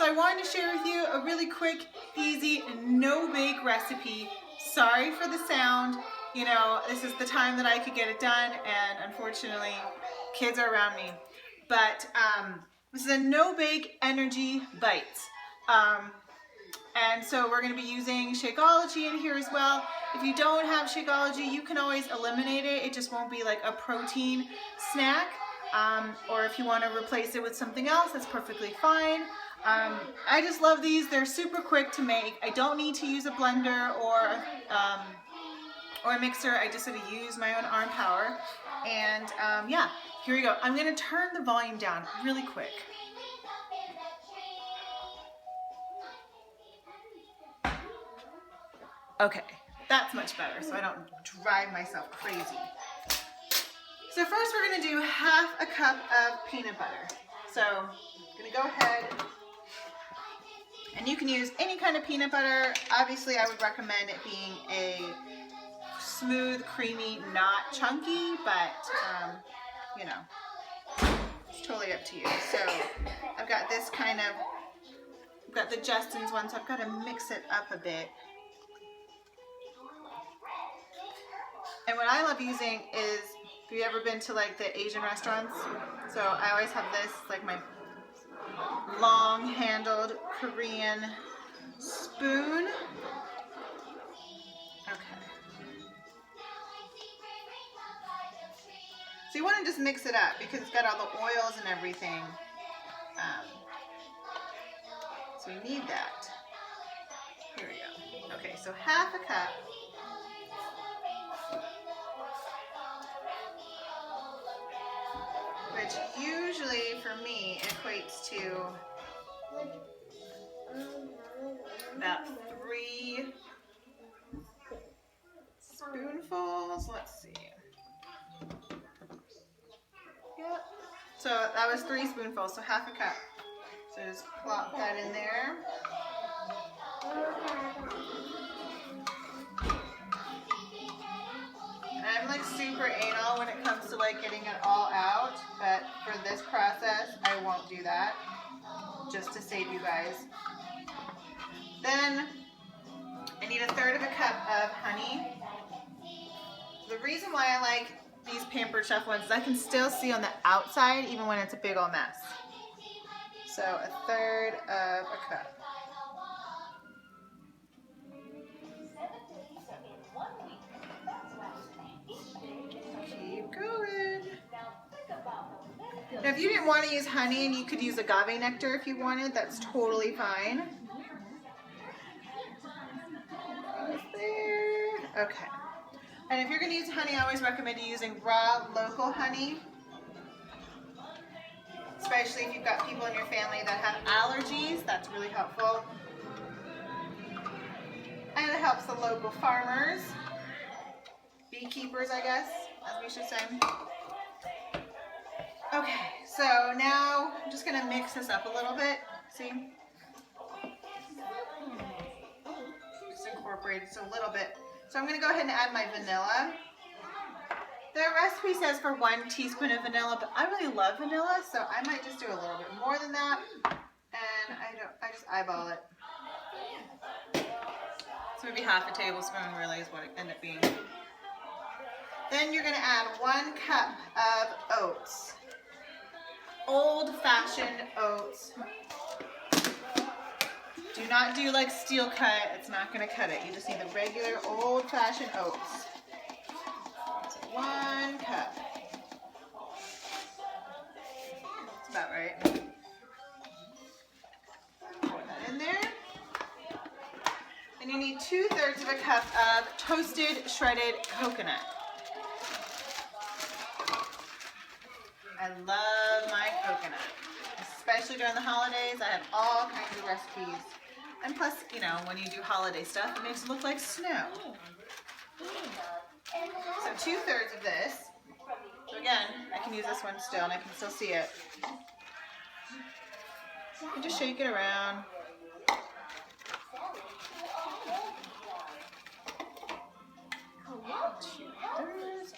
So I wanted to share with you a really quick, easy, no-bake recipe. Sorry for the sound. You know, this is the time that I could get it done, and unfortunately, kids are around me. But this is a no-bake energy bites. And so we're going to be using Shakeology in here as well. If you don't have Shakeology, you can always eliminate it. It just won't be like a protein snack. Or if you want to replace it with something else, that's perfectly fine. I just love these. They're super quick to make. I don't need to use a blender or a mixer. I just sort of use my own arm power. And yeah, here we go. I'm going to turn the volume down really quick. Okay, that's much better, so I don't drive myself crazy. So first we're going to do half a cup of peanut butter. So I'm going to go ahead, and you can use any kind of peanut butter. Obviously I would recommend it being a smooth, creamy, not chunky, but you know, it's totally up to you. So I've got this kind of, I've got the Justin's one, so I've got to mix it up a bit. And what I love using is, have you ever been to like the Asian restaurants? So I always have this, like my long handled Korean spoon. Okay. So you want to just mix it up because it's got all the oils and everything. So we need that. Here we go. Okay, so half a cup. Which usually for me equates to about 3 spoonfuls. Let's see. Yep. So that was 3 spoonfuls, so half a cup. So just plop that in there. I'm like super anal when it comes to like getting it all out, but for this process, I won't do that, just to save you guys. Then I need 1/3 of a cup of honey. The reason why I like these Pampered Chef ones is I can still see on the outside even when it's a big old mess. So 1/3 of a cup. Keep going. Now if you didn't want to use honey and you could use agave nectar if you wanted, that's totally fine. There. Okay. And if you're going to use honey, I always recommend you using raw local honey. Especially if you've got people in your family that have allergies, that's really helpful. And it helps the local farmers, beekeepers, I guess, as we should say. Okay, so now I'm just going to mix this up a little bit. See? Just incorporate it a little bit. So I'm going to go ahead and add my vanilla. The recipe says for 1 teaspoon of vanilla, but I really love vanilla, so I might just do a little bit more than that. And I just eyeball it. So maybe half a tablespoon really is what it ended up being. Then you're going to add 1 cup of oats. Old-fashioned oats. Do not do like steel cut, it's not going to cut it. You just need the regular old-fashioned oats. So 1 cup. That's about right. Pour that in there. Then you need 2/3 of a cup of toasted shredded coconut. I love my coconut, especially during the holidays. I have all kinds of recipes. And plus, you know, when you do holiday stuff, it makes it look like snow. So 2/3 of this. So again, I can use this one still and I can still see it. You just shake it around.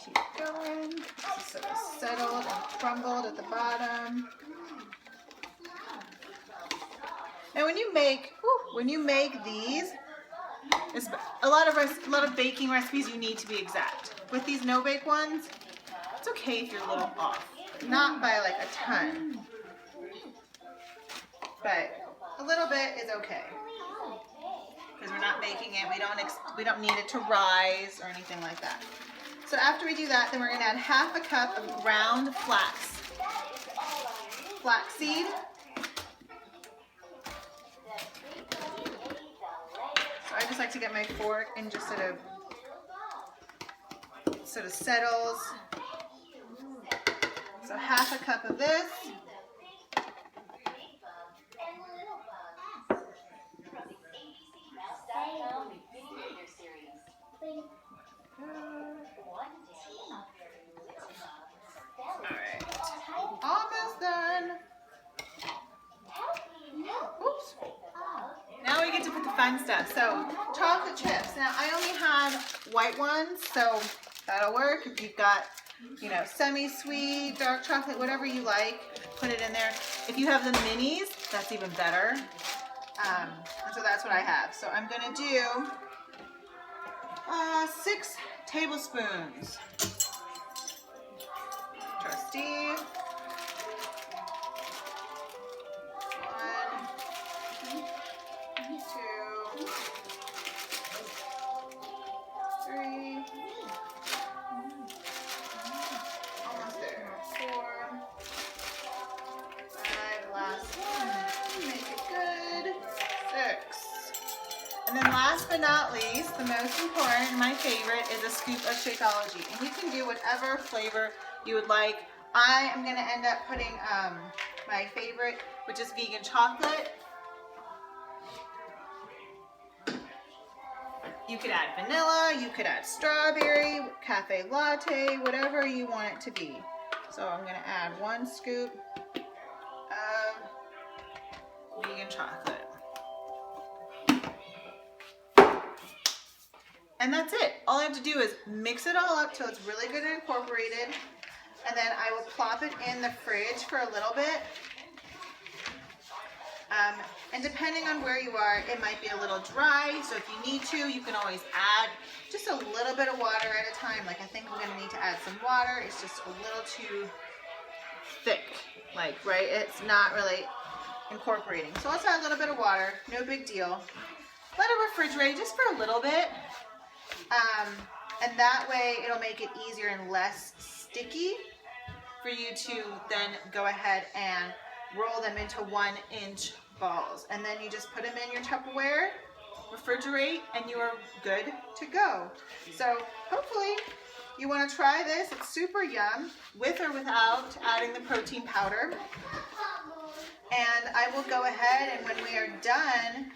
Keep going. This is sort of settled and crumbled at the bottom. And when you make these, a lot of baking recipes you need to be exact. With these no-bake ones, it's okay if you're a little off. Not by like a ton, but a little bit is okay. Because we're not baking it, we don't need it to rise or anything like that. So after we do that, then we're going to add half a cup of ground flaxseed. So I just like to get my fork and just sort of settles. So half a cup of this. Alright, almost done. Oops. Now we get to put the fun stuff. So, chocolate chips. Now, I only had white ones, so that'll work. If you've got, you know, semi-sweet, dark chocolate, whatever you like, put it in there. If you have the minis, that's even better. And so that's what I have. So I'm going to do 6 tablespoons. Trust Steve. 1, 2, 3, almost there, 4, 5, last one, make it good, 6. And then last but not least, the most important, my favorite, is a scoop of Shakeology. And you can do whatever flavor you would like. I am going to end up putting my favorite, which is vegan chocolate. You could add vanilla, you could add strawberry, cafe latte, whatever you want it to be. So I'm going to add 1 scoop of vegan chocolate. And that's it. All I have to do is mix it all up till it's really good and incorporated. And then I will plop it in the fridge for a little bit. And depending on where you are, it might be a little dry. So if you need to, you can always add just a little bit of water at a time. Like I think I'm going to need to add some water. It's just a little too thick. Like, right? It's not really incorporating. So let's add a little bit of water. No big deal. Let it refrigerate just for a little bit. And that way it'll make it easier and less sticky for you to then go ahead and roll them into 1-inch balls. And then you just put them in your Tupperware, refrigerate, and you are good to go. So hopefully you want to try this. It's super yum with or without adding the protein powder. And I will go ahead and when we are done,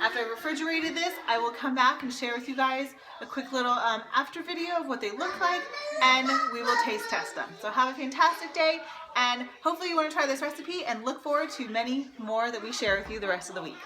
after I refrigerated this, I will come back and share with you guys a quick little after video of what they look like, and we will taste test them. So have a fantastic day, and hopefully you want to try this recipe and look forward to many more that we share with you the rest of the week.